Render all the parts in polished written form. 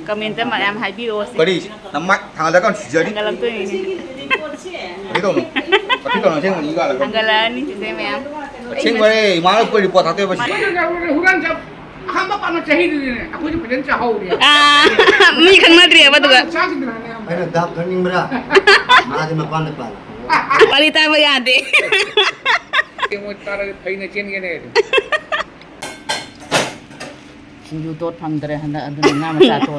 Comment में याम हाइबिरो से करी नमक थांगला कौन जरी गलत तो नहीं अरे तो नो सेंग मनी का लगा गलत नहीं से मैं सेंग बरे मारो कोई रिपोर्ट आते बस हुरान जब हम पाना चाहिए ने akuจะเป็นจะเฮาเนี่ย मी खंगना रे बदुगा ชาตินะเนี่ย Ayo dap kaning bra. Mari mapan depan. Palita में याद है มวยตาไผในเจนกันเนี่ย 신주 또 방들에 한다 안들 나만 다 또.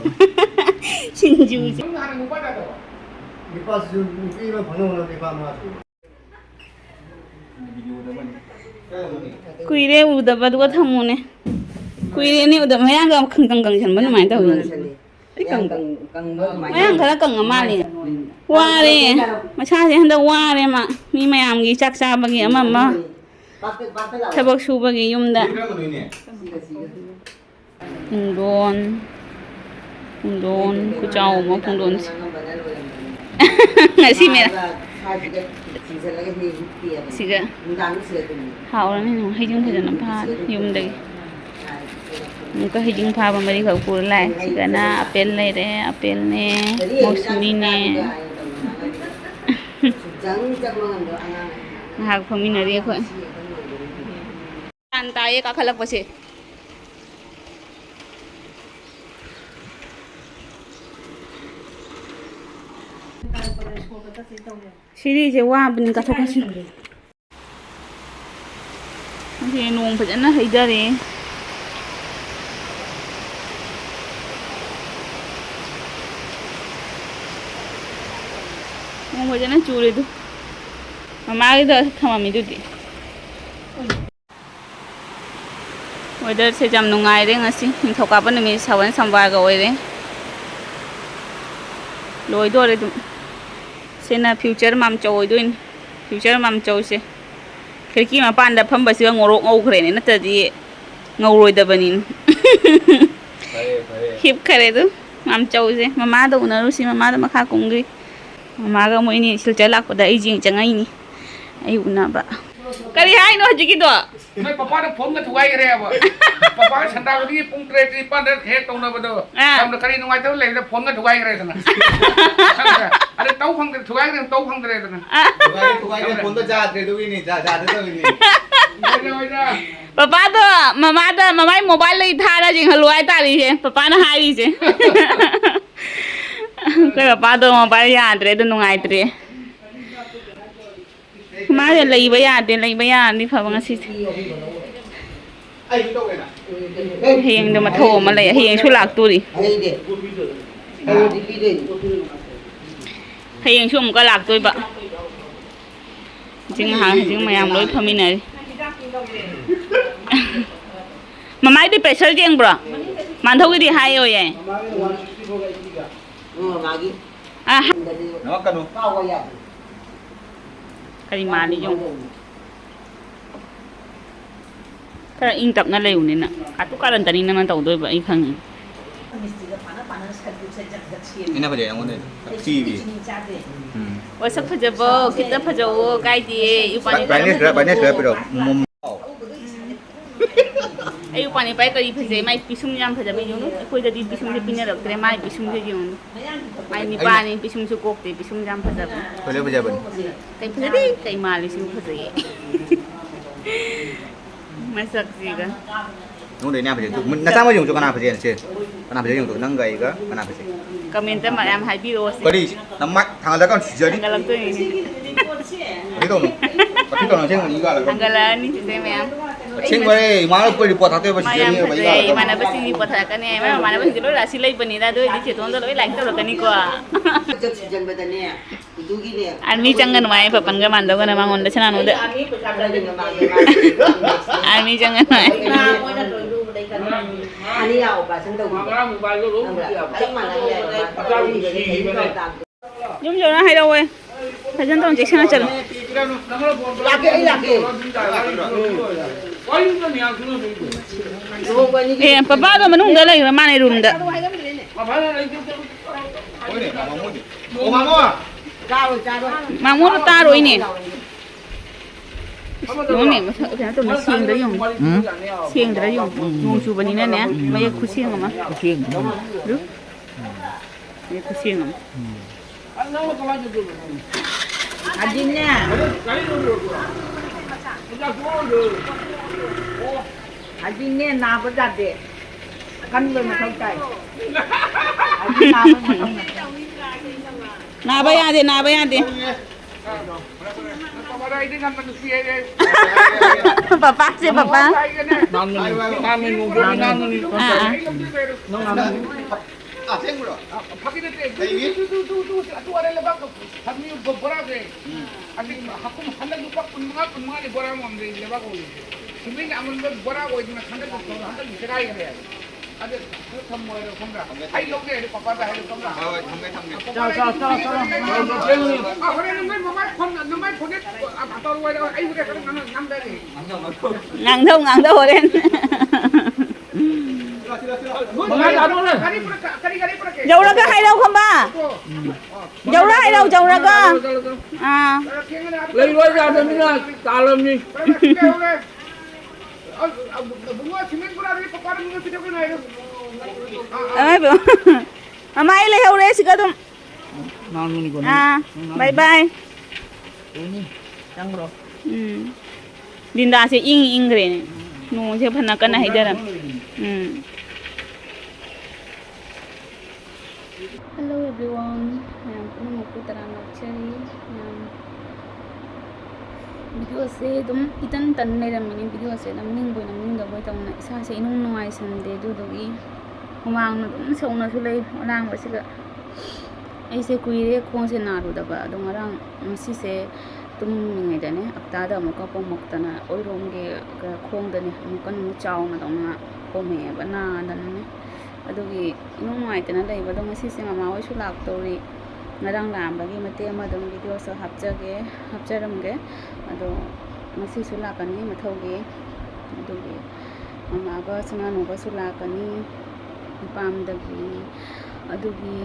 신주 มึงหาหมู่บ้านได้บ่ Lipas ni ma phano na lipas ma. कुइरे उदा बदुगा थमुने कुइरे ने उदा मयांग कंग छन बन माइ तौ मयांग खरा कंग माले वारे मछा से हंदा वारे मा मी मयाम गी चाक चा बगी अममा थबक सुबगी युमदा पुंदोन कुचाओ म पुंदोन ngasi mera siga hawrani no hijing phajana pha yumdagi muka hijing pha ba mari khau pur lai siga na apel lai re apel ne mosmi ne hak phamina re khoi tan ta ye ka khalak pase 시리즈 와 보니까 똑같이 이제 농 버전나 해자리 농 버전나 줄이도 마마기도 타마미도디 weather से जम नुंगाइरे ngasi निथौकाबा नमी सावन संबारगा ओइरे लोइदोरे दु सेना future माम चौदोइन future माम चौसे खिड़की मपान दा फंबसी ngorok ngौखरेने नतदी ngौरोइदबनी hip खरे दु माम चौसे ममा द उनरुसी ममा द मखा कुंगी ममा गा मोइनी सिलचर लाकपदा आई जिंग चंगाइनी आई उनाबा करी हाइनो हजिकिदो ไม่ป้าผมก็ถวายเรียบป้าฉันดาวนี้ปุ่งเตรตีป้าเด็กเฮตรงนั้นบ่เด้อทำคดีนวยเท่าไหร่ผมก็ถวายเรียนะอะไรเต้าพังถวายเรื่องเต้าพังเรียนะ तुम्हारे फोन तो जा दे दो भी नहीं जा जा दे दो भी नहीं पापा तो ममा मोबाइल ले था ना जिंग हलवाई तारी है पापा ने हाई से कोई पापा तो मोबाइल याद रे तो नुंगाई रे मां जे लईबा यादे लईबा यादनी फबंग असि हेंग द मथो म लई हेंग सु लाक्तोरी हेंग सु मुका लाक्तोइबा जिंग हा जिंग मयाम लोइ फमिनारि ममाइ दि प्रेशर जेंग ब्रो मानथौगी दि हाय ओये आ नमक कनु करी माली जो खरा इंग तपना लेउने ना कातु कारण तनी ना तौदोय बा खंग इना बजे यांगोने टीवी ओ सब फजबो किता फजवो गाइदि युपानी बाने पिरो ayu pani pai kari phase mai pisum jam phaja mai yunu khoi da di pisum je pinya raktre mai pisum je yunu mai ni pani pisum su kokte pisum jam phaja बोले बजे बन kai phaja di kai mali su phaja ye masak jiga नु दे ना बजे ना सा मा yung जो कना बजे छे कना बजे yung तो नंग गाई का कना बजे comment ma am haibiro se करी नमक थांगला कौन जरी galam to ni अरे तो नो सेंग मनी का लगा angala ni se me am Seng बरे मारो कोई रिपोर्ट आते बस mayam zari phaja ye mana basi ni potha ka ne mana basi lo rasi lai bani da do di che ton do lo like to kani ko army jangan mai papan ga mando ga na mangon da chana no de army jangan mai 아니 야 오빠 생각 나 모바일로 로 정말 Yung jo na hay đâu ơi. Phải dân tông chỉ sang chân. Eh, papa do manung dala yung mana room da. O momo Mamu lo taro ini. Yung ni, kaya to na siyang da yung. Siyang da yung. Nung chuba ni na niya, may kusi nga ma. kucing. Du. ये खुशी हम 아직냐? 아직냐 나보다 돼. 간걸 못 할까? 아직 나보다 못 할까? ना बया दे Papa ini kan manusia ya. पापा से पापा 생물어. Pakai itu tu ada lebak. Kami beberapa deh. Adik aku hendak lupa pun mengalir beberapa orang deh lebak aku. Sebenarnya aman beberapa itu nak hendak dicerai ya. Ada semua itu kamera. Ayo loh deh papa dah ayo kamera. ngang đâu lên dầu ra có hay đâu không ba dầu ra hay đâu dầu ra cơ à lấy gói ra cho mình là ta làm gì mai lấy hậu đấy xí cơ thôi à bye bye Dinda sẽ ing rồi này nung sẽ phần nào cái này giờ Hello everyone, I'm going to put on actually video se dum itan tan ne ram ni video se nam ning da boy tong na isa se inung nuai san de du do gi humang na dum se ona su lei orang ba se ga ai se kuire khong se na ru da ba dong arang si se tum ngai da ne apta da mo ka pom mok ta na oi rom ge ka khong da ne mo kan mu chaw na dong na ko me ba na da ne adugi inung nuai ta na dai ba dong si se mama oi su lak to ri ngarang lam bagi mate ma dong video so hapcharam ge ado masi sula kani mathoge adugi mama ga sana no ga sula kani pam dagi adugi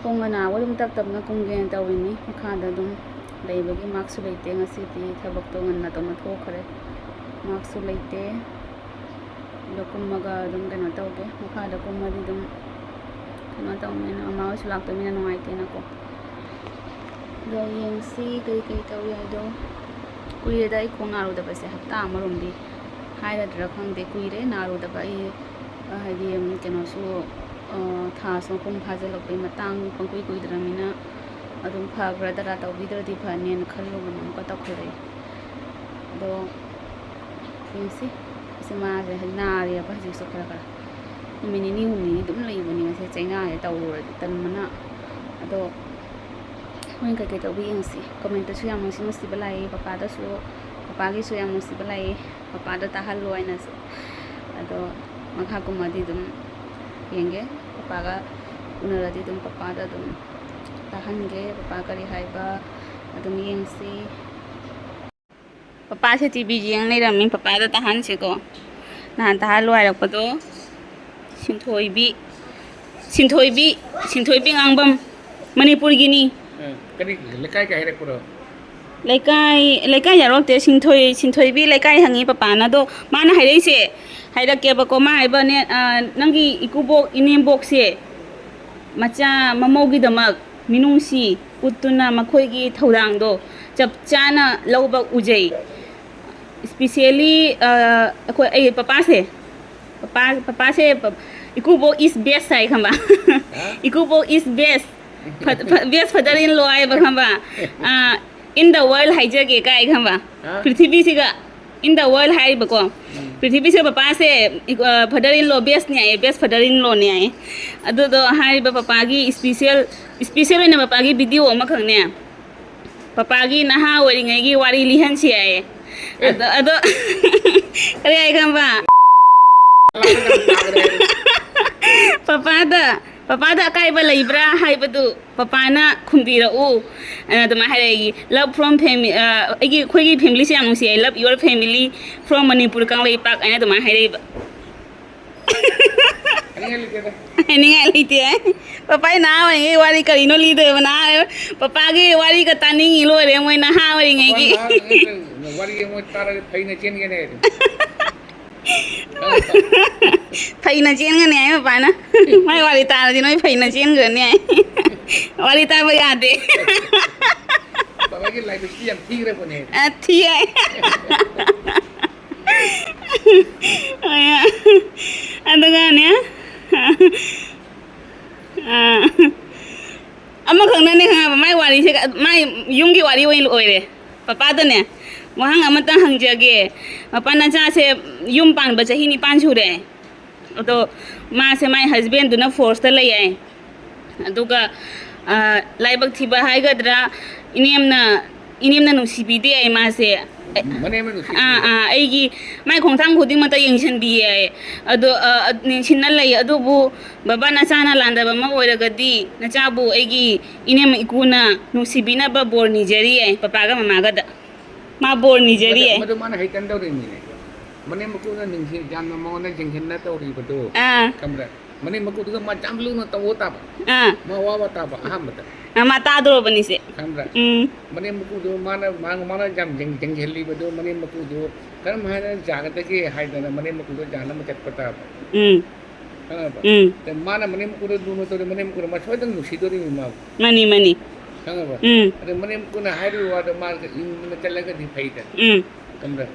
pongana wadum tak tak na kungge tawini makha da dum leibagi mark su leite ngasi ti thabak to ngan na to ma thokre mark su leite lokum maga dum kana tawge makha da kumari dum kana tawne na ma su lak to mina no aite na ko do yen si kai taw ya do kuire dai khong naru da base hafta amarum di haira dra khang de kuire naru da bai haidi keno su tha so kum phaje lok pe matang pangkui kui dramina adum phagra da taw bi dra di phanen khallu banam ka ta khore do yen si sima je na ri ba ji so khara khara mini ni humi dum lei bani ma se chaina ya taw tan mana ado Mungkin kayak tahu yang sih komentar sih yang masih mesti belai papa ada su papa lagi su yang mesti belai papa ada tahan luai nasi atau makha kumadi dum yang ge papa ga unara di dum papa ada dum tahan ge papa kari haiba adum yang sih papa sih TV yang ni ramin papa ada tahan sih ko nah tahan luai lah pada sinthoi bi ngangbam Manipur gini cái lekai cái này pura lekai ya rok te sinthoi bi lekai hangi papa na do mana hai se hai da ke ba ko ma hai ba ne nangi ikubok inem bok se macha mamogi damak minungsi utuna makhoi gi thodang do chap chana loba ujai especially ko ai papa se ikubok is best sai khamba ikubok is best best father-in-law ay ba khamba in the world hai jage kai khamba prithvi siga in the world hai ba ko prithvi se papa se father-in-law best ni ai best father-in-law ni ai adu do hai ba papa gi special ne papa gi video ma khang ne papa gi naha wari ngai gi wari lihan si ai adu kare ai khamba papa da kai ba leibra hai badu papa na khumbira u to ma hai love from family agi khoi gi family se amung se I love your family from Manipur kang lei pak ana to ma hai ba ani ngai lite papa na wa ngai wari kari no li de na papa gi wari ka tani ngi lo re moi na ha wari ngai gi wari mo tar phai na chen ge ne ꯐꯩꯅ ꯆꯦꯟꯒꯅꯤ ꯍꯥꯏ ꯃꯄꯥꯅ ꯃꯥꯏ ꯋꯥꯔꯤ ꯇꯥꯔꯗꯤ ꯅꯣꯏ ꯐꯩꯅ ꯆꯦꯟꯒ꯭ꯔꯅꯤ ꯍꯥꯏ ꯋꯥꯔꯤ ꯇꯥꯕ ꯌꯥꯗꯦ ꯄꯥꯄꯥꯒꯤ ꯂꯥꯏꯕꯛꯁꯤ ꯌꯥꯝ ꯊꯤꯈ꯭ꯔꯕꯅꯦ ꯊꯤ ꯍꯥꯏ ꯑꯗꯨꯒꯅꯦ ꯑꯃꯈꯛꯅꯅꯦ ꯈꯪꯉꯕ ꯃꯥꯏ ꯋꯥꯔꯤꯁꯦ ꯃꯥꯏ ꯌꯨꯝꯒꯤ ꯋꯥꯔꯤ ꯑꯣꯏꯅ ꯑꯣꯏꯔꯦ ꯄꯄꯥꯗꯅꯦ ꯋꯥꯍꯪ ꯑꯃꯇꯪ ꯍꯪꯖꯒꯦ ꯃꯄꯥ ꯅꯆꯥꯁꯦ ꯌꯨꯝ ꯄꯥꯟꯕ ꯆꯍꯤ 9 ꯁꯨꯔꯦ ꯑꯗꯣ ꯃꯥꯁꯦ ꯃꯥꯏ ꯍꯁꯕꯦꯟꯗꯨꯅ ꯐꯣꯔꯁꯇ ꯂꯩ ꯌꯥꯏ ꯑꯗꯨꯒ ꯂꯥꯏꯕꯛ ꯊꯤꯕ ꯍꯥꯏꯒꯗ꯭ꯔꯥ ꯏꯅꯦꯝꯅ ꯅꯨꯡꯁꯤꯕꯤꯗꯦ ꯌꯥꯏ ꯃꯥꯁꯦ ꯑꯩꯒꯤ ꯃꯥꯏ ꯈꯣꯡꯊꯥꯡ ꯈꯨꯗꯤꯡꯃꯛꯇ ꯌꯦꯡꯁꯤꯟꯕꯤꯌꯦ ꯌꯥꯏ ꯑꯗꯣ ꯌꯦꯡꯁꯤꯟꯅ ꯂꯩ ꯑꯗꯨꯕꯨ ꯕꯕꯥ ꯅꯆꯥꯅ ꯂꯥꯟꯗꯕ ꯑꯃ ꯑꯣꯏꯔꯒꯗꯤ ꯅꯆꯥꯕꯨ ꯑꯩꯒꯤ ꯏꯅꯦꯝ ꯏꯀꯨꯅ ꯅꯨꯡꯁꯤꯕꯤꯅꯕ ꯕꯣꯔ ꯅꯤꯖꯔꯤ ꯌꯥꯏ ꯄꯄꯥꯒ ꯃꯃꯥꯒꯗ ꯃꯥ ꯕꯣꯔ ꯅꯤꯖꯔꯤ ꯌꯥꯏ ꯃꯗꯨ ꯃꯥꯅ ꯍꯩꯇꯟ ꯇꯧꯔꯤꯅꯤꯅꯦ ꯃꯅꯦꯝ ꯃꯀꯨꯅ ꯅꯤꯡꯁꯤꯡ ꯌꯥꯝꯅ ꯃꯉꯣꯟꯗ ꯌꯦꯡꯁꯤꯟꯅ ꯇꯧꯔꯤꯕꯗꯣ ꯈꯪꯕ꯭ꯔꯥ ꯃꯅꯦꯝ ꯃꯀꯨꯗꯨꯒ ꯃꯥ ꯌꯥꯝ ꯂꯨꯅ ꯇꯧꯕ ꯇꯥꯕ ꯃꯥ ꯋꯥꯕ ꯇꯥꯕ ꯑꯍꯥꯟꯕꯗ ꯃꯥ ꯇꯥꯗꯣꯔꯕꯅꯤꯁꯦ ꯈꯪꯕ꯭ꯔꯥ ꯃꯅꯦꯝ ꯃꯀꯨꯗꯨ ꯃꯥꯅ ꯌꯥꯝ ꯌꯦꯡꯁꯤꯜꯂꯤꯕꯗꯣ ꯃꯅꯦꯝ ꯃꯀꯨꯗꯨ ꯀꯔꯝ ꯍꯥꯏꯅ ꯌꯥꯒꯗꯒꯦ ꯍꯥꯏꯗꯅ ꯃꯅꯦꯝ ꯃꯀꯨꯗꯨ ꯌꯥꯅꯕ ꯆꯠꯄ ꯇꯥꯕ ꯈꯪꯉꯕ ꯃꯥꯅ ꯃꯅꯦꯝ ꯃꯀꯨꯗ ꯂꯨꯅ ꯇꯧꯔꯤ ꯃꯅꯦꯝ ꯃꯀꯨꯗ ꯃꯥ ꯁꯣꯏꯗꯅ ꯅꯨꯡꯁꯤꯗꯣꯔꯤꯕ ꯃꯥꯕꯨ ꯃꯅꯤ ꯈꯪꯉꯕ ꯑꯗ ꯃꯅꯦꯝ ꯃꯀꯨꯅ ꯍꯥꯏꯔꯤꯕ ꯋꯥꯗꯣ ꯃꯥꯒ ꯏꯪꯅ ꯆꯠꯂꯒꯗꯤ ꯐꯩꯗꯅ ꯈꯪꯕ꯭ꯔꯥ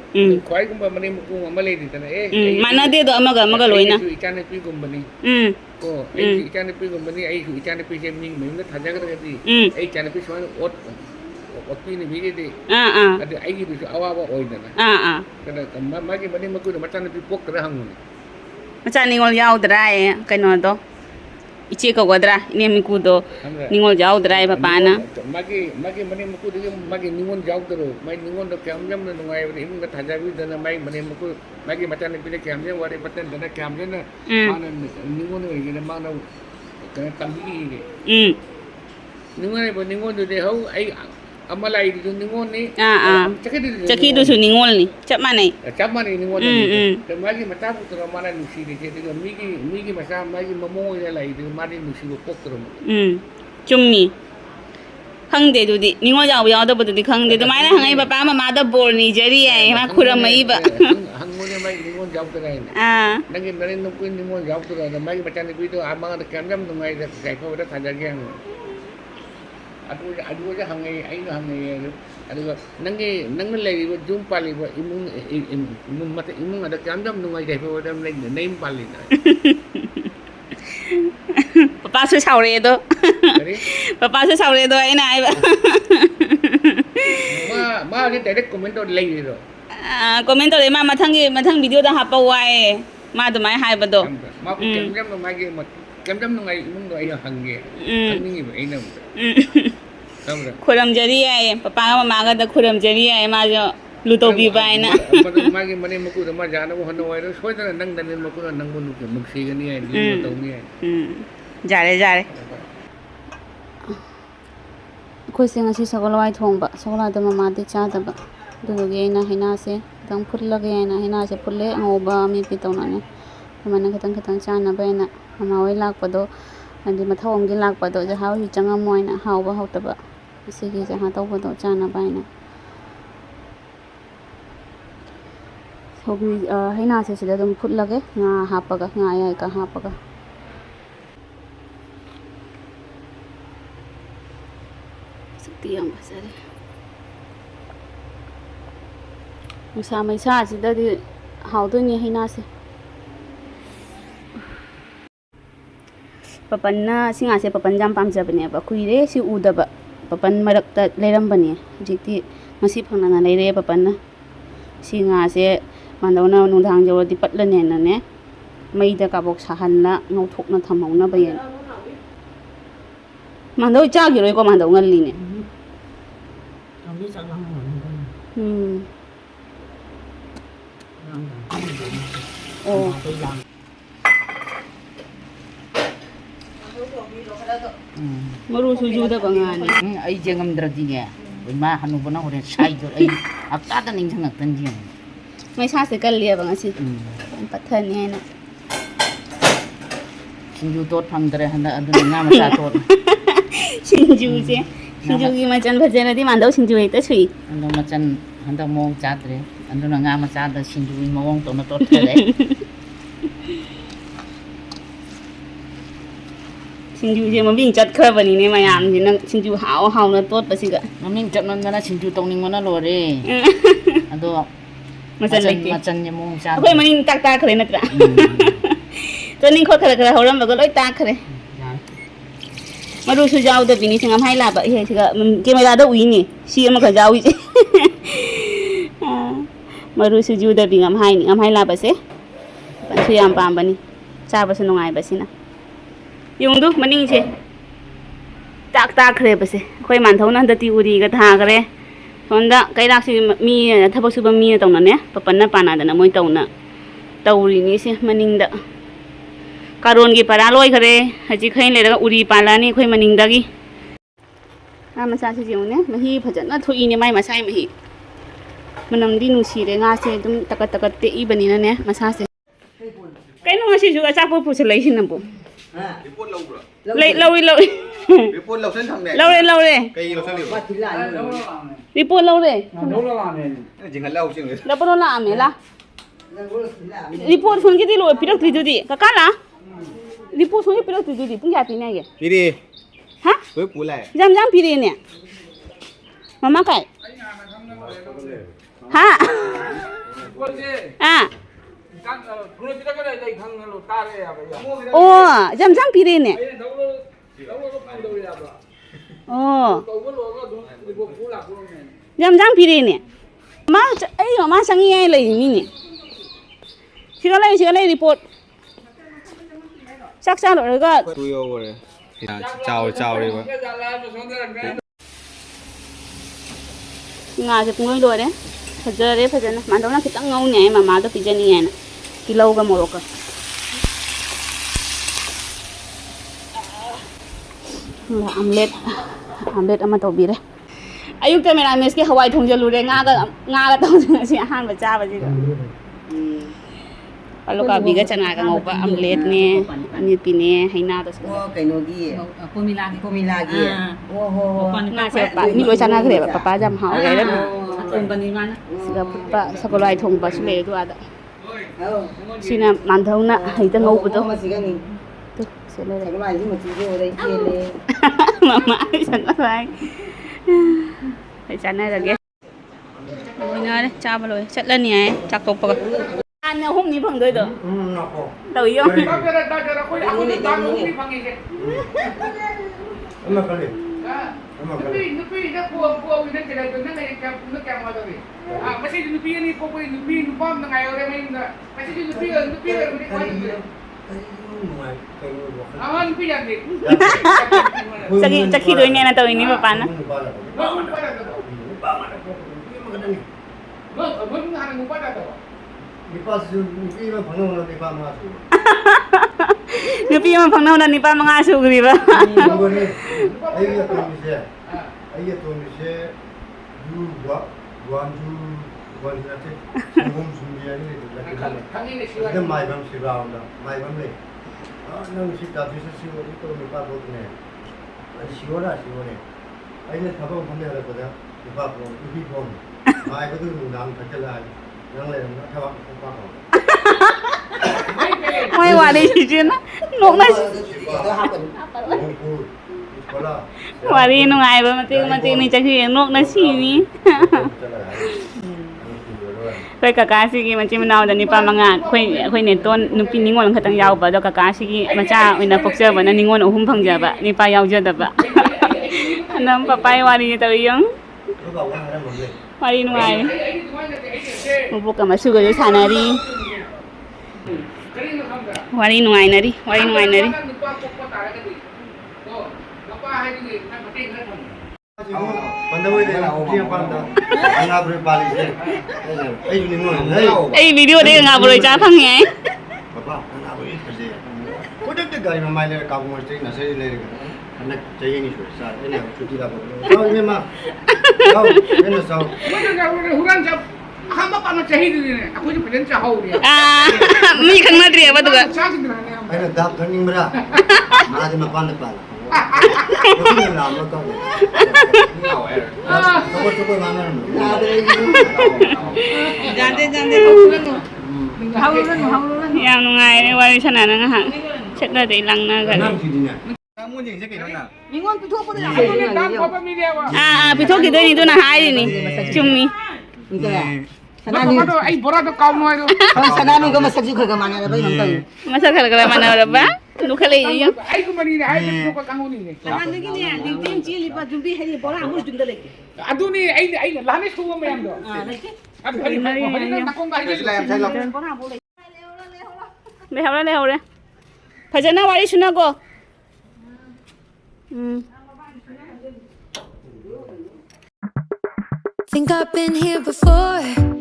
ꯈ꯭ꯋꯥꯏꯒꯨꯝꯕ ꯃꯅꯦꯝ ꯃꯀꯨ ꯑꯃ ꯂꯩꯔꯤꯗꯅ ꯃꯥꯟꯅꯗꯦꯗꯣ ꯑꯃꯒ ꯂꯣꯏꯅ ꯏꯆꯥꯅꯨꯄꯤꯒꯨꯝꯕꯅꯤ ꯀꯣ ꯑꯩꯁꯨ ꯏꯆꯥꯅꯨꯄꯤꯒꯨꯝꯕꯅꯤ ꯑꯩꯁꯨ ꯏꯆꯥꯅꯨꯄꯤꯁꯦ ꯃꯤ ꯃꯌꯨꯝꯗ ꯊꯥꯖꯈ꯭ꯔꯒꯗꯤ ꯑꯩ ꯏꯆꯥꯅꯨꯄꯤ ꯁꯨꯃꯥꯏꯅ ꯑꯣꯠꯄꯤꯅꯕꯤꯒꯗꯤ ꯑꯗꯨ ꯑꯩꯒꯤꯗꯨꯁꯨ ꯑꯋꯥꯕ ꯑꯣꯏꯗꯅ ꯃꯥꯒꯤ ꯃꯅꯦꯝ ꯃꯀꯨꯗ ꯃꯆꯥꯅꯨꯄꯤ ꯄꯣꯛꯇ꯭ꯔ ꯍꯪꯉꯨꯅꯤ ꯃꯆꯥ ꯅꯤꯉꯣꯜ ꯌꯥꯎꯗ꯭ꯔꯥ ꯀꯩꯅꯣꯗꯣ ꯏꯆꯦ ꯀꯧꯒꯗ꯭ꯔꯥ ꯏꯅꯦꯝ ꯏꯀꯨꯗꯣ ꯅꯤꯉꯣꯜ ꯌꯥꯎꯗ꯭ꯔꯥ ꯄꯄꯥꯅ ꯃꯥꯒꯤ ꯃꯅꯦꯝ ꯃꯀꯨꯗꯨꯒꯤ ꯃꯥꯒꯤ ꯅꯤꯉꯣꯜ ꯌꯥꯎꯗꯔꯣ ꯃꯥꯒꯤ ꯅꯤꯉꯣꯜꯗꯣ ꯀꯌꯥꯝ ꯌꯥꯝꯅ ꯅꯨꯡꯉꯥꯏꯕꯅꯤ ꯏꯃꯨꯡꯗ ꯊꯥꯖꯕꯤꯗꯅ ꯃꯥꯒꯤ ꯃꯅꯦꯝ ꯃꯀꯨ ꯃꯥꯒꯤ ꯃꯆꯥꯅꯨꯄꯤꯗ ꯀꯌꯥꯝ ꯌꯥꯝ ꯋꯥꯔꯤ ꯄꯠꯇꯟꯗꯅ ꯀꯌꯥꯝ ꯌꯥꯝꯅ ꯃꯥꯅ ꯅꯤꯉꯣꯜ ꯑꯣꯏꯔꯤꯉꯩꯗ ꯃꯥꯅ ꯀꯩꯅꯣ ꯇꯝꯕꯤꯔꯤꯒꯦ ꯅꯤꯉꯣꯜꯗꯨꯗꯤ ꯍꯧ ꯑꯩ ꯑꯃ ꯂꯥꯛꯏꯗꯨꯁꯨ ꯅꯤꯉꯣꯜꯅꯤ ꯆꯈꯤꯗꯨꯁꯨ ꯅꯤꯉꯣꯜꯅꯤ ꯆꯞ ꯃꯥꯟꯅꯩ ꯅꯤꯉꯣꯜꯅꯤ ꯃꯥꯒꯤ ꯃꯆꯥ ꯄꯨꯛꯇꯔꯣ ꯃꯥꯅ ꯅꯨꯡꯁꯤꯔꯤꯁꯦ ꯑꯗꯨꯒ ꯃꯤꯒꯤ ꯃꯆꯥ ꯃꯥꯒꯤ ꯃꯃꯧ ꯑꯣꯏꯅ ꯂꯥꯛꯏꯗꯨ ꯃꯥꯗꯤ ꯅꯨꯡꯁꯤꯕ ꯄꯣꯛꯇꯔꯣ ꯆꯨꯝꯃꯤ ꯈꯪꯗꯦ ꯑꯗꯨꯗꯤ ꯅꯤꯉꯣꯜ ꯌꯥꯎꯕ ꯌꯥꯎꯗꯕꯗꯨꯗꯤ ꯈꯪꯗꯦ ꯑꯗꯨꯃꯥꯏꯅ ꯍꯪꯉꯛꯏ ꯄꯄꯥ ꯃꯃꯥꯗ ꯕꯣꯔ ꯅꯤꯖꯔꯤ ꯌꯥꯏ ꯃꯥ ꯈꯨꯔꯝꯃꯛꯏꯕ ꯍꯪꯉꯨꯅꯦ ꯃꯥꯒꯤ ꯅꯤꯉꯣꯜ ꯌꯥꯎꯗꯔꯥ ꯍꯥꯏꯅ ꯅꯪꯒꯤ ꯅꯔꯦꯟ ꯅꯨꯄꯤ ꯅꯤꯉꯣꯜ ꯌꯥꯎꯗꯔꯥ ꯃꯥꯒꯤ ꯃꯆꯥꯅꯨꯄꯤꯗꯣ ꯃꯉꯣꯟꯗ ꯀꯌꯥꯝ ꯌꯥꯝ ꯅꯨꯡꯉꯥꯏꯗ ꯌꯥꯏꯐꯕꯗ ꯊꯥꯖꯒꯦ ꯍꯪꯉꯨ ꯑꯗꯨꯒ ꯍꯪꯉꯛꯏ ꯑꯩꯅ ꯍꯪꯉꯛꯏ ꯑꯗꯨꯒ ꯅꯪꯅ ꯂꯩꯔꯤꯕ ꯌꯨꯝ ꯄꯥꯜꯂꯤꯕ ꯏꯃꯨꯡ ꯑꯗ ꯀꯌꯥꯝ ꯌꯥꯝ ꯅꯨꯡꯉꯥꯏ ꯌꯥꯏꯐꯕꯗ ꯅꯌꯨꯝ ꯄꯥꯜꯂꯤꯗ ꯄꯄꯥꯁꯨ ꯁꯥꯎꯔꯛꯑꯦꯗꯣ ꯄꯄꯥꯁꯨ ꯁꯥꯎꯔꯛꯑꯦꯗꯣ ꯑꯩꯅ ꯍꯥꯏꯕ ꯃꯥꯒꯤ ꯗꯥꯏꯔꯦꯛ ꯀꯣꯃꯦꯟ ꯇꯧꯔ ꯂꯩꯔꯤꯔꯣ ꯀꯣꯃꯦꯟ ꯇꯧꯔꯛꯑꯦ ꯃꯥ ꯃꯊꯪ ꯚꯤꯗꯤꯑꯣꯗ ꯍꯥꯞꯄ ꯋꯥꯏꯌꯦ ꯃꯥ ꯑꯗꯨꯃꯥꯏꯅ ꯍꯥꯏꯕꯗꯣ ꯃꯥꯕꯨ ꯀꯌꯥꯝ ꯌꯥꯝꯅ ꯃꯥꯒꯤ ꯀꯌꯥꯝ ꯌꯥꯝ ꯅꯨꯡꯉꯥꯏ ꯏꯃꯨꯡꯗꯣ ꯑꯩꯅ ꯍꯪꯒꯦ ꯈꯪꯅꯤꯡꯉꯤꯕ ꯑꯩꯅ ꯈꯨꯔꯝꯖꯔꯤ ꯌꯥꯏ ꯄꯄꯥꯒ ꯃꯃꯥꯒꯗ ꯈꯨꯔꯝꯖꯔꯤ ꯌꯥꯏ ꯃꯥꯁꯨ ꯂꯨꯇꯧꯕꯤꯕ ꯍꯥꯏꯅ ꯃꯥꯒꯤ ꯃꯅꯦꯝ ꯃꯀꯨꯗ ꯃꯥ ꯌꯥꯅꯕ ꯍꯣꯠꯅꯧ ꯍꯥꯏꯔ ꯁꯣꯏꯗꯅ ꯅꯪ ꯅꯅꯦꯝ ꯃꯀꯨꯅ ꯅꯪꯕꯨ ꯅꯨꯡꯁꯤꯒꯅꯤ ꯍꯥꯏ ꯂꯨꯅ ꯇꯧꯅꯤ ꯍꯥꯏ ꯌꯥꯔꯦ ꯑꯩꯈꯣꯏꯁꯦ ꯉꯁꯤ ꯁꯒꯣꯜ ꯍꯋꯥꯏ ꯊꯣꯡꯕ ꯁꯒꯣꯜ ꯍꯋꯥꯏꯗꯣ ꯃꯃꯥꯗꯤ ꯆꯥꯗꯕ ꯑꯗꯨꯗꯨꯒꯤ ꯑꯩꯅ ꯍꯩꯅꯥꯁꯦ ꯈꯤꯇꯪ ꯐꯨꯠꯂꯒꯦ ꯍꯥꯏꯅ ꯍꯩꯅꯥꯁꯦ ꯐꯨꯠꯂꯦ ꯑꯉꯧꯕ ꯑꯃꯦꯠꯄꯤ ꯇꯧꯅꯅꯦ ꯑꯗꯨꯃꯥꯏꯅ ꯈꯤꯇꯪ ꯆꯥꯅꯕ ꯍꯥꯏꯅ ꯃꯃꯥ ꯍꯣꯏ ꯂꯥꯛꯄꯗꯣ ꯍꯥꯏꯗꯤ ꯃꯊꯧ ꯑꯃꯒꯤ ꯂꯥꯛꯄꯗꯣ ꯆꯥꯛꯍꯥꯎꯁꯨ ꯆꯪꯉꯝꯃꯣ ꯍꯥꯏꯅ ꯍꯥꯎꯕ ꯍꯥꯎꯇꯕ ꯑꯁꯤꯒꯤ ꯆꯥꯛꯍꯥ ꯇꯧꯕꯗꯣ ꯆꯥꯅꯕ ꯍꯥꯏꯅ ꯁꯧꯒ꯭ꯔꯤ ꯍꯩꯅꯥꯁꯦ ꯁꯤꯗ ꯑꯗꯨꯝ ꯐꯨꯠꯂꯒꯦ ꯉꯥ ꯍꯥꯞꯄꯒ ꯉꯥ ꯑꯌꯥꯏꯀ ꯍꯥꯞꯄꯒ ꯁꯛꯇꯤ ꯌꯥꯝ ꯐꯖꯔꯦ ꯅꯨꯡꯁꯥ ꯃꯩꯁꯥꯁꯤꯗꯗꯤ ꯍꯥꯎꯗꯣꯏꯅꯦ ꯍꯩꯅꯥꯁꯦ ꯄꯄꯟꯅ ꯁꯤ ꯉꯥꯁꯦ ꯄꯄꯟ ꯌꯥꯝ ꯄꯥꯝꯖꯕꯅꯦꯕ ꯀꯨꯏꯔꯦ ꯁꯤ ꯎꯗꯕ ꯄꯄꯟ ꯃꯔꯛꯇ ꯂꯩꯔꯝꯕꯅꯦ ꯍꯧꯖꯤꯛꯇꯤ ꯉꯁꯤ ꯐꯪꯅꯅ ꯂꯩꯔꯦ ꯄꯄꯟꯅ ꯁꯤ ꯉꯥꯁꯦ ꯃꯥꯟꯗꯧꯅ ꯅꯨꯡꯗꯥꯡ ꯌꯧꯔꯗꯤ ꯄꯠꯂꯅꯦꯅꯅꯦ ꯃꯩꯗ ꯀꯥꯕꯣꯛ ꯁꯥꯍꯜꯂ ꯉꯧꯊꯣꯛꯅ ꯊꯝꯍꯧꯅꯕ ꯌꯦꯟ ꯃꯥꯟꯗꯧ ꯆꯥꯈꯤꯔꯣꯏꯀꯣ ꯃꯥꯟꯗꯧ ꯉꯜꯂꯤꯅꯦ ꯑꯣ ꯃꯔꯨꯁꯨ ꯌꯨꯗꯕ ꯉꯥꯅꯤ ꯑꯩ ꯌꯦꯡꯉꯝꯗ꯭ꯔꯗꯤꯅꯦ ꯏꯃꯥ ꯍꯅꯨꯕꯅ ꯍꯣꯔꯦꯟ ꯁꯥꯏꯗꯣ ꯑꯩ ꯍꯞꯇꯥꯗ ꯅꯤꯡꯁꯤꯡꯉꯛꯇꯅꯤ ꯌꯦꯡꯉꯨ ꯃꯩꯁꯥꯁꯦ ꯀꯜꯂꯦꯕ ꯉꯁꯤ ꯄꯠꯊꯅꯤ ꯍꯥꯏꯅ ꯁꯤꯡꯖꯨ ꯇꯣꯠ ꯐꯪꯗ꯭ꯔꯦ ꯍꯟꯗꯛ ꯑꯗꯨꯅ ꯉꯥ ꯃꯆꯥ ꯇꯣꯠ ꯁꯤꯡꯖꯨꯁꯦ ꯁꯤꯡꯖꯨꯒꯤ ꯃꯆꯜ ꯐꯖꯅꯗꯤ ꯃꯥꯟꯗꯧ ꯁꯤꯡꯖꯨ ꯍꯦꯛꯇ ꯁꯨꯏ ꯍꯟꯗꯛ ꯃꯆꯜ ꯍꯟꯗꯛ ꯃꯑꯣꯡ ꯆꯥꯗ꯭ꯔꯦ Anduna nga masada sinjuin mawong to na to tere. Sinju je ma bing chat kha bani ne mayam ji nang sinju hao na tot pa singa Maming chat man mana sinju tong ning mana lore. Ado masan lek macan nya mong sa. akoi maning tak tak khare natra to ning khot khare horam ba loi tak khare maru su jaw da bini singam hai la ba he siga ke mai da ui ni si ma kha jaw ji maru su ju da bingam hai la ba se ban su yam pam bani cha ba su nungai ba sina yung du maning che tak tak khare ba se khoi man thau na da ti uri ga tha khare sonda kai rak si mi thabak su ba mi tong na ne papan na pana da na moi tong na tauri ni se maning da karon gi para loi khare haji khain le ga uri pala ni khoi maning da gi a ma sa si jung ne mahi phajana thui ni mai masai mahi manam di nu si re nga se dum takat te i bani na ne masa se kai no si ju ga cha pu pu se lai sin na bu report lâu rồi lai report lâu sen thằng này lâu re cây lâu sen liều report lâu re đâu là làm này chỉ cần lâu chứ người la pano la ame la report phone ki ti lo pirak ti di ka la report phone pirak ti di pung ja pi ne ge đi đi ha với phụ lại jam pi re ne mama kai ha à Kalau kita kan ada ikan lalu tarik ya, Pak. oh jam pi re ne Đâu ya, Pak. oh Kau kan lo kan dibawa pulang ni. jam pi re ne ma ai ma sang ye lai ni ne sigalai report sak sa rồi ga tôi yêu rồi chào đi bác nga je pungoi do re phajare phajana mandau na kitang ngau ne mama do pijani ne na kilau ga moroka la omelet ama to bi re ayuk te mera mes ke hawai thong jalu re nga ga to si han ba cha ba ji kalau ka bi ga chana ga ngau ba omelet ne ani pi ne haina to Oh, kay Nogi. Pumilagi. Oh, ho. nga se pa ni lo chana gre ba papa jam ha re re Atong baniman. siga pa sakolai thong ba sule do ada Oh. sina mandau na haita ngau bu to Masigan ni. tu se le Sa kamay, di mo tiyo rin kile. mama san lai phải chán này là ghét rồi nghe đấy cha vào rồi chất lên nhỉ chặt cục bạc ăn nào hôm nay bằng đôi được tự yêu Dah kira kau aku ni tahu ni panggil ke. Emang kali. Nupi dah puau ini kira tu nanti nak malu ni. Masih nupi ni nupi pam dengan orang lain dah. Masih nupi ni kau ni. Awan nupi jadi. chắc khi đôi nghe là tự ini mà pan á Belum hanya ngupa dah tu. Lipas nuki mah phang na lipas ma su. nupi mà phang nào là nipa mga asu gri ba Ko ni ai ya to mi se du wan na te ngom sum dia ni la ke ni. Kami ni siapa? Ada mai bam si raund da. Mai bam ni. Nang si ta si si to mi pa bot ne. Ai si ora ni. Ai ne thaba phang ne hala ko da. Ni pa pro ni phom. Mai ko tu nang thakala. Nang le na thaba ko pa ko. ngoài qua đi gì chứ nó nụ nó Ito hapon. Wala. ngoài đi nó ngài mà tiền này chắc khi nụ nó xì mi khơi cả cá xí mà chỉ mình nào để nipa mga khơi nền tôn nupi ningon khát tăng giàu ba do cả cá xí mà cha mình là phục ser ba na ningon ở hum phang giờ ba nipa giàu giờ ba nam papai wari tao yung Ko ba wa na mo le. wari ngoài một bộ cả mà sugar cho xài này đi wari ngoài này đi Nupa pokok tarik tadi. Oh, apa hari ni? Nak penting kan? Pandawai de dia panda. Anga bre pali se. Ai ni mo nei. ấy video đây ngà vừa cha phăng nhé Papa, anga bre se. Ko de de gai ma mai le ka mo ste na se le. Ana chai ni sa. Ene chuti da bo. Sao ni ma. Sao, ene sao. Mana kau huran jam? Hamba panas cahaya ni. Aku je pengen cahau dia. à mi khăng nát rìa bắt được Cahaya ni. Ai na dap thaning bra. 마지 막 반대 빨라. 어떻게 나면 또. 저거 만나는 거. Jande haululan haululan. Yang nungai ni wari sana nang ha. Cek dah deh lang na kan. 남 길이냐? Kamu nhìn sẽ kỹ nó nào. Mingon tu po na. Aduh, dan apa media wa? Pito gitu ni tu na hai ni. Cumi. Enggak. Sanani. Aduh, ai borak tu kau noi tu. Sanani ko masakju khaga mana ba nang Masa kalau mana orang ba? Nu kali ni. Ai ku mani ni, ai tu kau ni. Sanani gini ya, ting ji li ba jumbi hari bola amul jumda lagi. Aduh ni, ai lani tu kau mayam tu. Lagi. Aduh, hari ni nak kau kau Để làm sai lọc. Bola amul lagi. Lehau le. Fajana wari suna go. Think I've been here before.